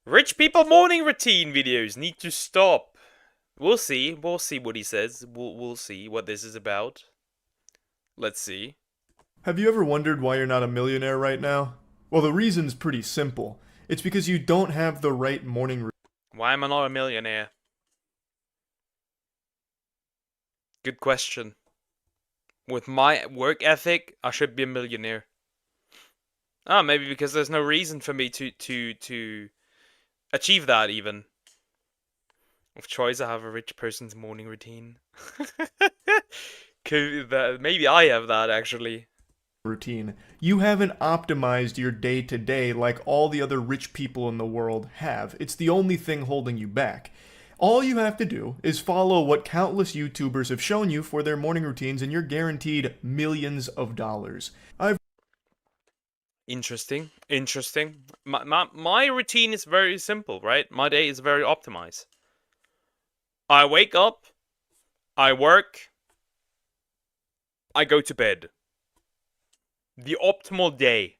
Rich people morning routine videos need to stop. We'll see. We'll see what he says. We'll see what this is about. Let's see. Have you ever wondered why you're not a millionaire right now? Well, the reason's pretty simple. It's because you don't have the right morning routine. Why am I not a millionaire? Good question. With my work ethic, I should be a millionaire. Ah, maybe because there's no reason for me to achieve that even. Of choice, I have a rich person's morning routine. Maybe I have that actually. You haven't optimized your day to day like all the other rich people in the world have. It's the only thing holding you back. All you have to do is follow what countless YouTubers have shown you for their morning routines, and you're guaranteed millions of dollars. Interesting. Interesting. My routine is very simple, right? My day is very optimized. I wake up, I work, I go to bed. The optimal day.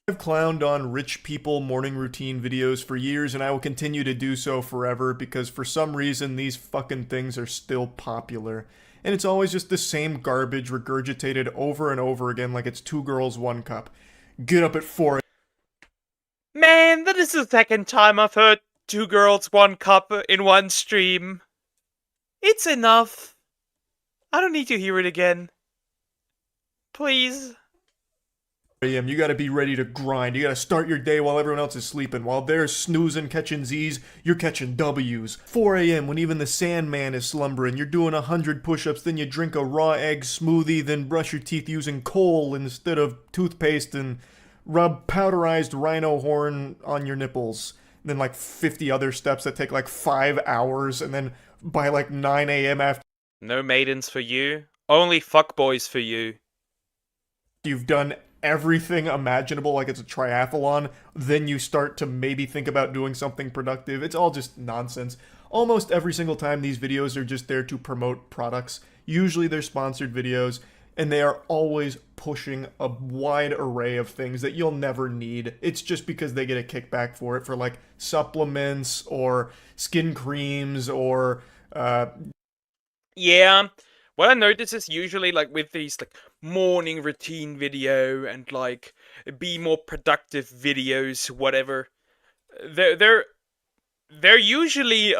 I've clowned on rich people morning routine videos for years, and I will continue to do so forever because for some reason these fucking things are still popular. And it's always just the same garbage regurgitated over and over again like it's two girls, one cup. Get up at 4. Man, that is the second time I've heard two girls, one cup in one stream. It's enough. I don't need to hear it again. Please. a.m. You gotta be ready to grind. You gotta start your day while everyone else is sleeping. While they're snoozing, catching Z's, you're catching W's. 4 a.m. when even the Sandman is slumbering, you're doing 100 push-ups, then you drink a raw egg smoothie, then brush your teeth using coal instead of toothpaste, and rub powderized rhino horn on your nipples. And then like 50 other steps that take like 5 hours, and then by like 9 a.m. after No maidens for you. Only fuckboys for you. you've done everything imaginable, like it's a triathlon, then you start to maybe think about doing something productive. It's all just nonsense. Almost every single time these videos are just there to promote products. Usually they're sponsored videos, and they are always pushing a wide array of things that you'll never need. It's just because they get a kickback for it, for like supplements or skin creams or Yeah. What I notice is usually like with these like morning routine video and like be more productive videos, whatever. They're usually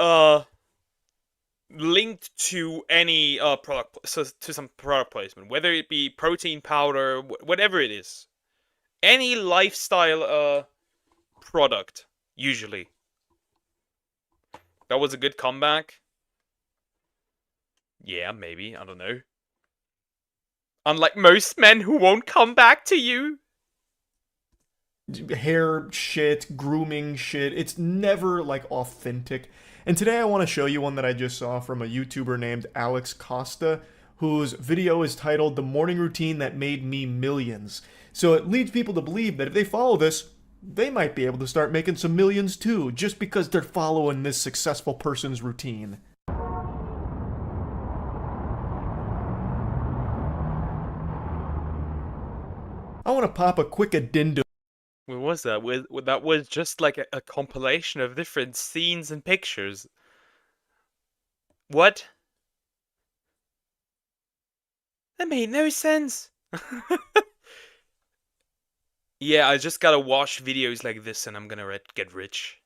linked to any product, so to some product placement, whether it be protein powder, whatever it is, any lifestyle product usually. That was a good comeback. Yeah, maybe. I don't know. Unlike most men who won't come back to you. hair shit, grooming shit. It's never like authentic. And today I want to show you one that I just saw from a YouTuber named Alex Costa, whose video is titled "The Morning Routine That Made Me Millions." So it leads people to believe that if they follow this, they might be able to start making some millions too, just because they're following this successful person's routine. I want to pop a quick addendum. What was that? That was just like a compilation of different scenes and pictures. What? That made no sense. Yeah, I just gotta watch videos like this and I'm gonna get rich.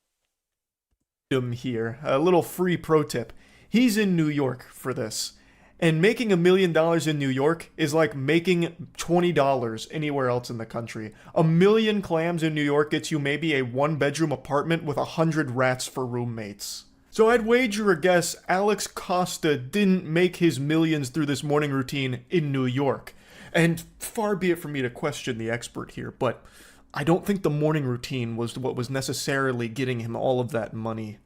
Here, a little free pro tip. He's in New York for this. And making $1 million in New York is like making $20 anywhere else in the country. 1,000,000 clams in New York gets you maybe a 1-bedroom apartment with 100 rats for roommates. So I'd wager a guess Alex Costa didn't make his millions through this morning routine in New York. And far be it from me to question the expert here, but I don't think the morning routine was what was necessarily getting him all of that money.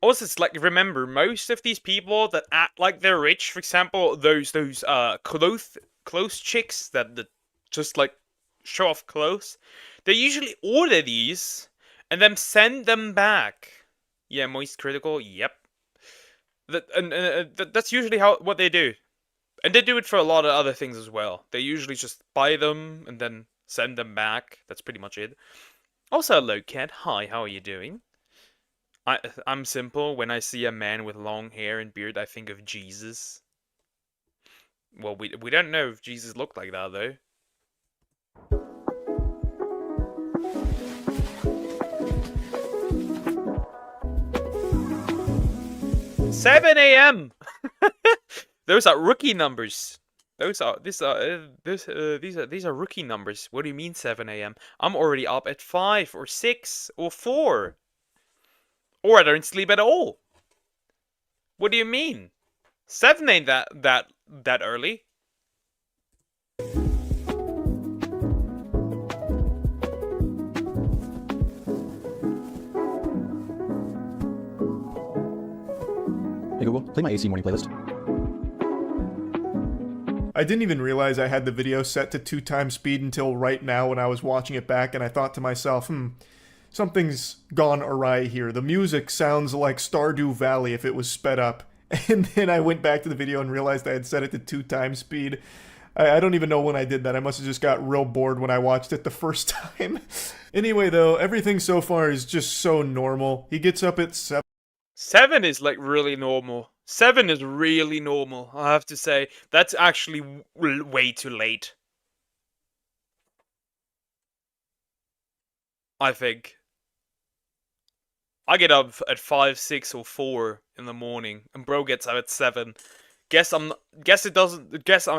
Also, it's like, remember, most of these people that act like they're rich, for example, those clothes chicks that just like show off clothes, they usually order these and then send them back. Yeah, moist critical. Yep. That's usually what they do, and they do it for a lot of other things as well. They usually just buy them and then send them back. That's pretty much it. Also, hello, Cat. Hi, how are you doing? I'm simple. When I see a man with long hair and beard, I think of Jesus. Well, we don't know if Jesus looked like that though. 7 a.m. Those are rookie numbers. These are rookie numbers. What do you mean 7 a.m.? I'm already up at 5 or 6 or 4. Or I don't sleep at all. What do you mean? 7 ain't that early. Hey Google, play my AC morning playlist. I didn't even realize I had the video set to 2x speed until right now when I was watching it back, and I thought to myself, something's gone awry here. The music sounds like Stardew Valley if it was sped up. And then I went back to the video and realized I had set it to 2x speed. I don't even know when I did that. I must have just got real bored when I watched it the first time. Anyway, though, everything so far is just so normal. He gets up at 7. 7 is like really normal. 7 is really normal, I have to say. That's actually way too late. I think. I get up at 5, 6, or 4 in the morning, and bro gets up at 7. Guess I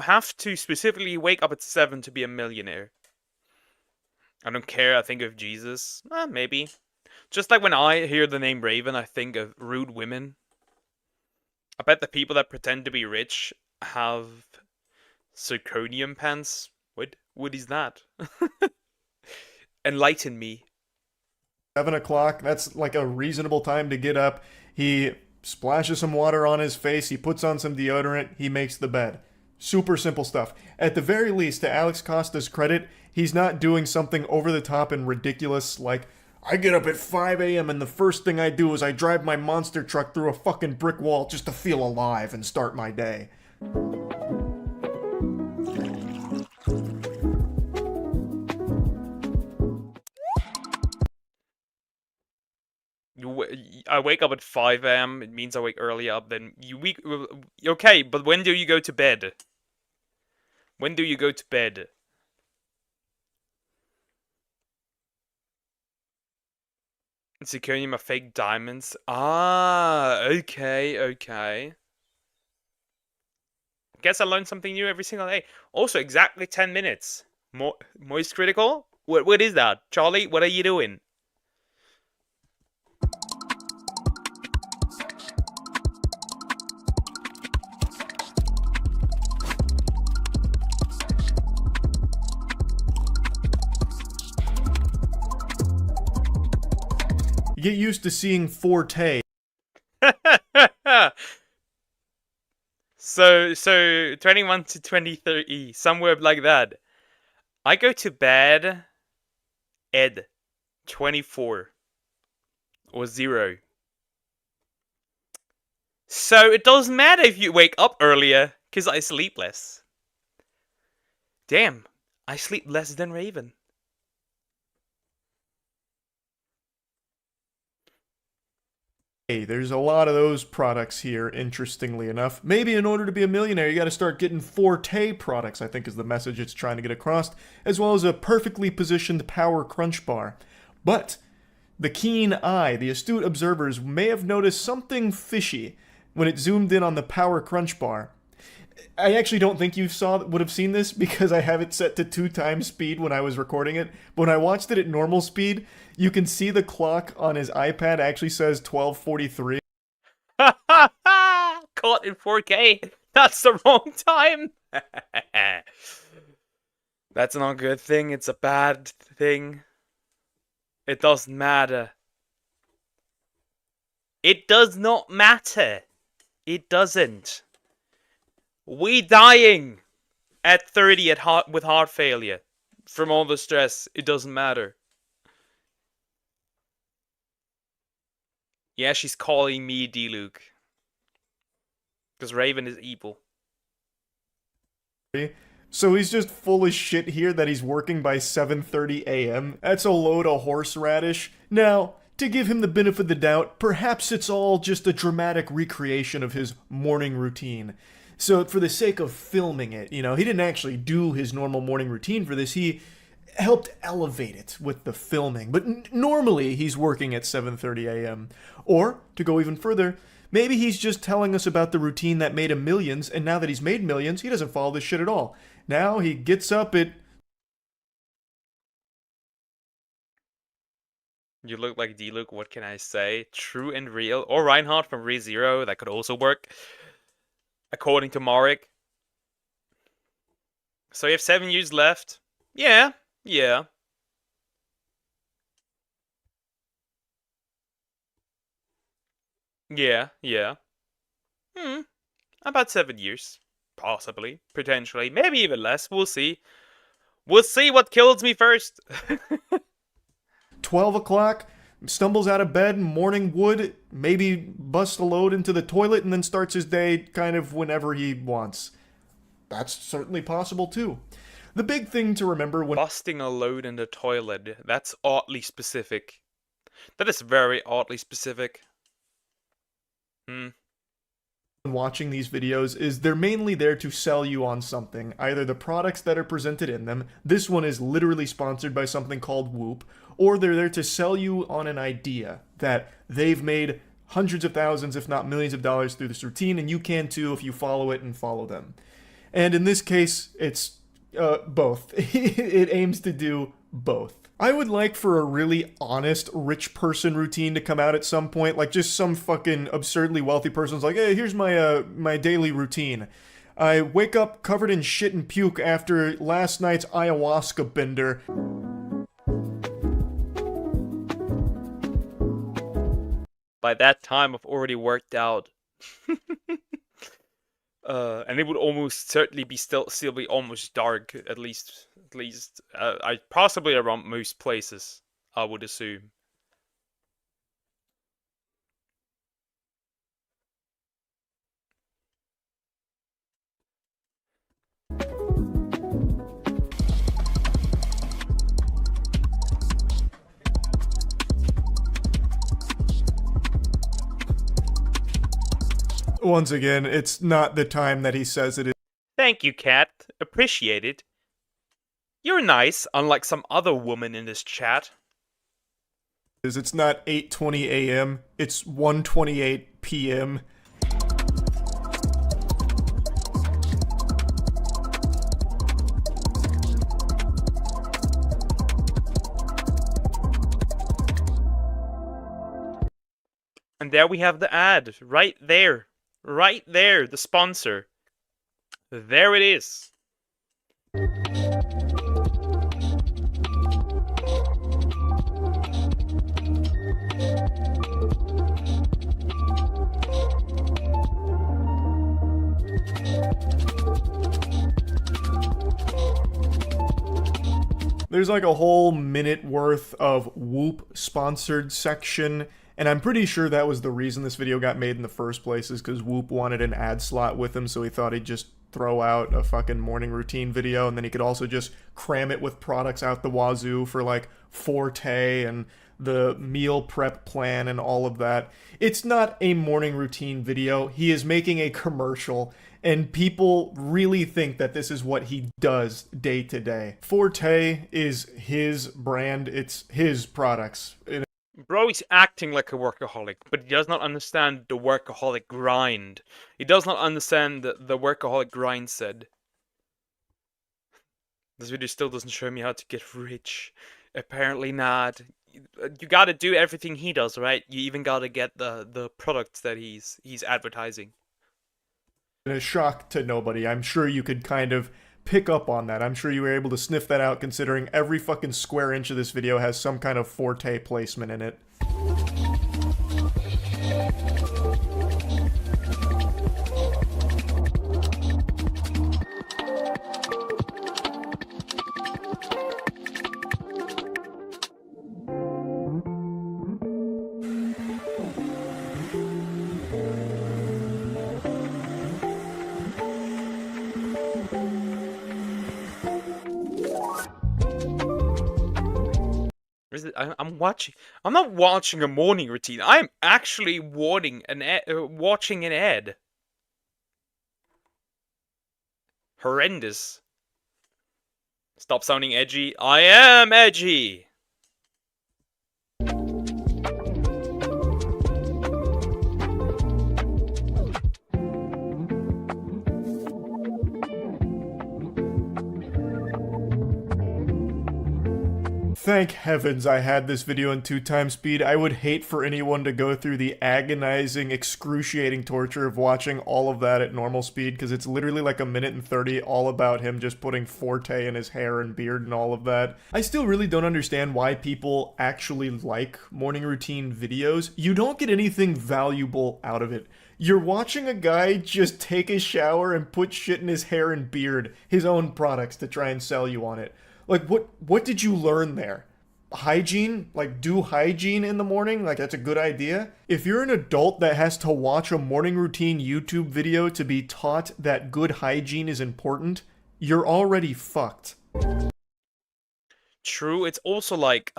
have to specifically wake up at 7 to be a millionaire. I don't care, I think of Jesus. Maybe. Just like when I hear the name Raven, I think of rude women. I bet the people that pretend to be rich have zirconium pants. What is that? Enlighten me. 7 o'clock, that's like a reasonable time to get up. He splashes some water on his face, he puts on some deodorant, he makes the bed. Super simple stuff. At the very least, to Alex Costa's credit, he's not doing something over the top and ridiculous like, I get up at 5 a.m. and the first thing I do is I drive my monster truck through a fucking brick wall just to feel alive and start my day. I wake up at 5 a.m. It means I wake early up. Then okay, but when do you go to bed? When do you go to bed? Zirconium are fake diamonds. Okay. Guess I learn something new every single day. Also, exactly 10 minutes. Moist critical? What is that? Charlie, what are you doing? You get used to seeing Forte. So 21 to 23, somewhere like that. I go to bed at 24 or 0. So it doesn't matter if you wake up earlier, because I sleep less. Damn, I sleep less than Raven. Hey, there's a lot of those products here, interestingly enough. Maybe in order to be a millionaire, you gotta start getting Forte products, I think is the message it's trying to get across, as well as a perfectly positioned power crunch bar. But the keen eye, the astute observers, may have noticed something fishy when it zoomed in on the power crunch bar. I actually don't think you would have seen this because I have it set to 2x speed when I was recording it. But when I watched it at normal speed, you can see the clock on his iPad actually says 12:43. Caught in 4K. That's the wrong time. That's not a good thing. It's a bad thing. It doesn't matter. It does not matter. It doesn't. We dying at 30 with heart failure from all the stress. It doesn't matter. Yeah, she's calling me D-Luke. Because Raven is evil. So he's just full of shit here that he's working by 7:30 a.m. That's a load of horseradish. Now, to give him the benefit of the doubt, perhaps it's all just a dramatic recreation of his morning routine. So for the sake of filming it, he didn't actually do his normal morning routine for this. He helped elevate it with the filming. But normally he's working at 7:30 a.m. Or, to go even further, maybe he's just telling us about the routine that made him millions, and now that he's made millions, he doesn't follow this shit at all. Now he gets up at... You look like D-Luke, what can I say? True and real. Or Reinhardt from ReZero, that could also work. According to Marek. So you have 7 years left. Yeah. Yeah. Yeah. About 7 years. Possibly. Potentially. Maybe even less. We'll see. We'll see what kills me first. 12 o'clock, stumbles out of bed, morning wood, maybe busts a load into the toilet, and then starts his day kind of whenever he wants. That's certainly possible too. The big thing to remember when Busting a load in the toilet. That's oddly specific. That is very oddly specific. watching these videos is they're mainly there to sell you on something, either the products that are presented in them, this one is literally sponsored by something called Whoop, or they're there to sell you on an idea that they've made hundreds of thousands, if not millions of dollars through this routine, and you can too if you follow it and follow them. And in this case, it's both. It aims to do both. I would like for a really honest rich person routine to come out at some point, like just some fucking absurdly wealthy person's like, hey, here's my daily routine. I wake up covered in shit and puke after last night's ayahuasca bender. By that time, I've already worked out. And it would almost certainly be still be almost dark, at least I possibly around most places, I would assume. Once again, it's not the time that he says it is. Thank you, Cat. Appreciate it. You're nice, unlike some other woman in this chat. It's not 8:20 a.m., it's 1:28 p.m. And there we have the ad, right there. Right there, the sponsor. There it is. There's like a whole minute worth of Whoop sponsored section, and I'm pretty sure that was the reason this video got made in the first place, is because Whoop wanted an ad slot with him, so he thought he'd just throw out a fucking morning routine video, and then he could also just cram it with products out the wazoo for like Forte and the meal prep plan and all of that. It's not a morning routine video. He is making a commercial, and people really think that this is what he does day to day. Forte is his brand. It's his products. Bro, he's acting like a workaholic, but he does not understand the workaholic grind. He does not understand the workaholic grind said. This video still doesn't show me how to get rich. Apparently not. You gotta do everything he does, right? You even gotta get the products that he's advertising. A shock to nobody. I'm sure you could kind of pick up on that. I'm sure you were able to sniff that out, considering every fucking square inch of this video has some kind of Forte placement in it. Is it? I'm watching. I'm not watching a morning routine. I'm actually watching an ad. Horrendous. Stop sounding edgy. I am edgy. Thank heavens I had this video in 2x speed. I would hate for anyone to go through the agonizing, excruciating torture of watching all of that at normal speed, because it's literally like a minute and 30 all about him just putting Forte in his hair and beard and all of that. I still really don't understand why people actually like morning routine videos. You don't get anything valuable out of it. You're watching a guy just take a shower and put shit in his hair and beard, his own products, to try and sell you on it. Like, what did you learn there? Hygiene? Like, do hygiene in the morning? Like, that's a good idea? If you're an adult that has to watch a morning routine YouTube video to be taught that good hygiene is important, you're already fucked. True. It's also like,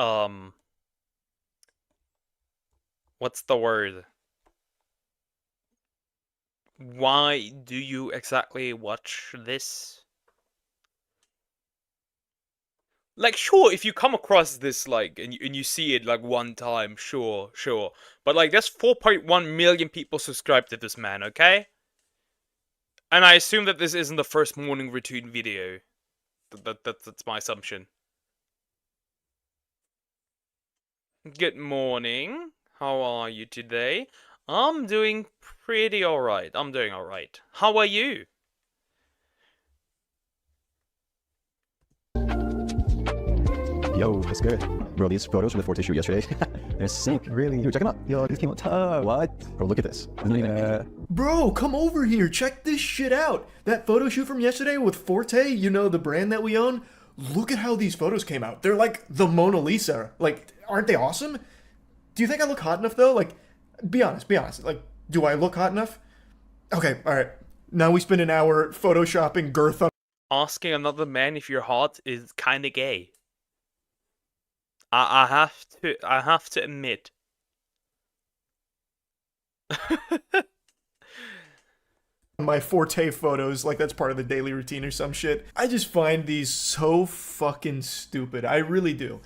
what's the word? Why do you exactly watch this? Like, sure, if you come across this, like, and you see it, like, one time, sure. But, like, there's 4.1 million people subscribed to this man, okay? And I assume that this isn't the first morning routine video. That's my assumption. Good morning. How are you today? I'm doing pretty alright. I'm doing alright. How are you? Yo, what's good? Bro, these photos from the Forte shoot yesterday, they're sick, really. Dude, check them out. Yo, these came out tough. What? Bro, look at this. Bro, come over here. Check this shit out. That photo shoot from yesterday with Forte, you know, the brand that we own. Look at how these photos came out. They're like the Mona Lisa. Like, aren't they awesome? Do you think I look hot enough, though? Like, be honest. Like, do I look hot enough? Okay, alright. Now we spend an hour photoshopping girth on... Asking another man if you're hot is kinda gay. I have to admit. my Forte photos, like that's part of the daily routine or some shit. I just find these so fucking stupid. I really do.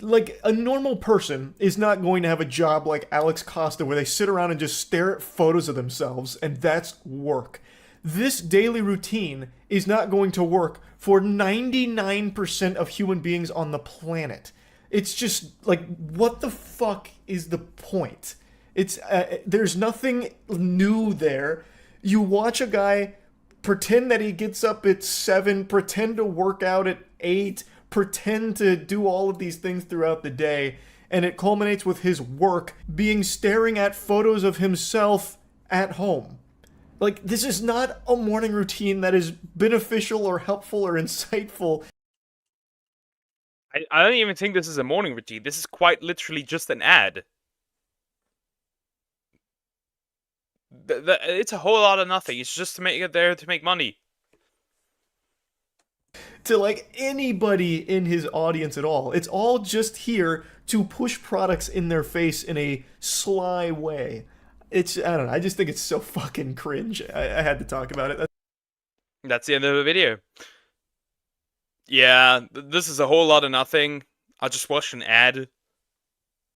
Like, a normal person is not going to have a job like Alex Costa where they sit around and just stare at photos of themselves, and that's work. This daily routine is not going to work for 99% of human beings on the planet. It's just, like, what the fuck is the point? It's, there's nothing new there. You watch a guy pretend that he gets up at 7, pretend to work out at 8, pretend to do all of these things throughout the day, and it culminates with his work being staring at photos of himself at home. Like, this is not a morning routine that is beneficial or helpful or insightful. I don't even think this is a morning routine. This is quite literally just an ad. It's a whole lot of nothing. It's just to make it there to make money. To like anybody in his audience at all. It's all just here to push products in their face in a sly way. It's, I don't know, I just think it's so fucking cringe. I had to talk about it. That's the end of the video. Yeah, this is a whole lot of nothing. I just watched an ad.